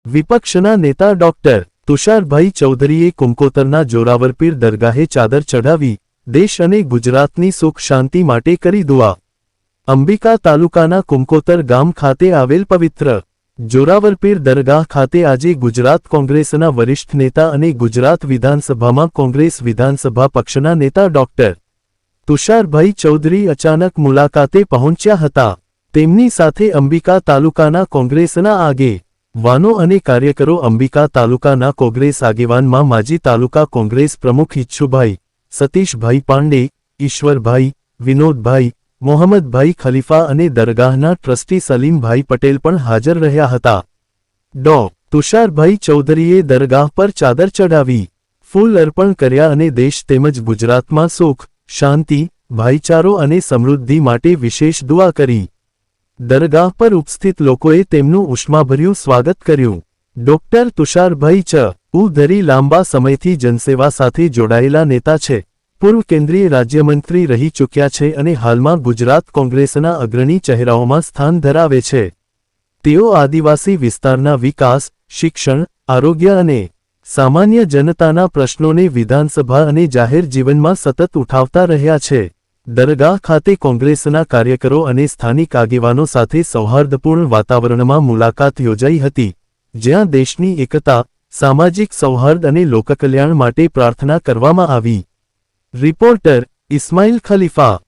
વિપક્ષના નેતા ડોક્ટર તુષારભાઈ ચૌધરીએ કુમકોતરના જોરાવરપીર દરગાહે ચાદર ચઢાવી દેશ અને ગુજરાતની સુખ શાંતિ માટે કરી દુઆ। અંબિકા તાલુકાના કુમકોતર ગામ ખાતે આવેલ પવિત્ર જોરાવરપીર દરગાહ ખાતે આજે ગુજરાત કોંગ્રેસના વરિષ્ઠ નેતા અને ગુજરાત વિધાનસભામાં કોંગ્રેસ વિધાનસભા પક્ષના નેતા ડોક્ટર તુષારભાઈ ચૌધરી અચાનક મુલાકાતે પહોંચ્યા હતા। તેમની સાથે અંબિકા તાલુકાના કોંગ્રેસના આગેવાનો અને કાર્યકરો અંબિકા તાલુકાના કોંગ્રેસ આગેવાનમાં માજી તાલુકા કોંગ્રેસ પ્રમુખ ઈચ્છુભાઈ સતીશભાઈ પાંડે, ઈશ્વરભાઈ, વિનોદભાઈ, મોહમ્મદભાઈ ખલીફા અને દરગાહના ટ્રસ્ટી સલીમભાઈ પટેલ પણ હાજર રહ્યા હતા। ડો. તુષારભાઈ ચૌધરીએ દરગાહ પર ચાદર ચઢાવી ફૂલ અર્પણ કર્યા અને દેશ તેમજ ગુજરાતમાં સુખ, શાંતિ, ભાઈચારો અને સમૃદ્ધિ માટે વિશેષ દુઆ કરી। દરગાહ પર ઉપસ્થિત લોકોએ તેમનું ઉષ્માભર્યું સ્વાગત કર્યું। ડોક્ટર તુષારભાઈ ચૌધરી લાંબા સમયથી જનસેવા સાથે જોડાયેલા નેતા છે, પૂર્વ કેન્દ્રીય રાજ્યમંત્રી રહી ચૂક્યા છે અને હાલમાં ગુજરાત કોંગ્રેસના અગ્રણી ચહેરાઓમાં સ્થાન ધરાવે છે। તેઓ આદિવાસી વિસ્તારના વિકાસ, શિક્ષણ, આરોગ્ય અને સામાન્ય જનતાના પ્રશ્નોને વિધાનસભા અને જાહેર જીવનમાં સતત ઉઠાવતા રહ્યા છે। દરગાહ ખાતે કોંગ્રેસના કાર્યકરો અને સ્થાનિક આગેવાનો સાથે સૌહાર્દપૂર્ણ વાતાવરણમાં મુલાકાત યોજાઈ હતી, જ્યાં દેશની એકતા, સામાજિક સૌહાર્દ અને લોકકલ્યાણ માટે પ્રાર્થના કરવામાં આવી। રિપોર્ટર ઇસ્માઇલ ખલીફા।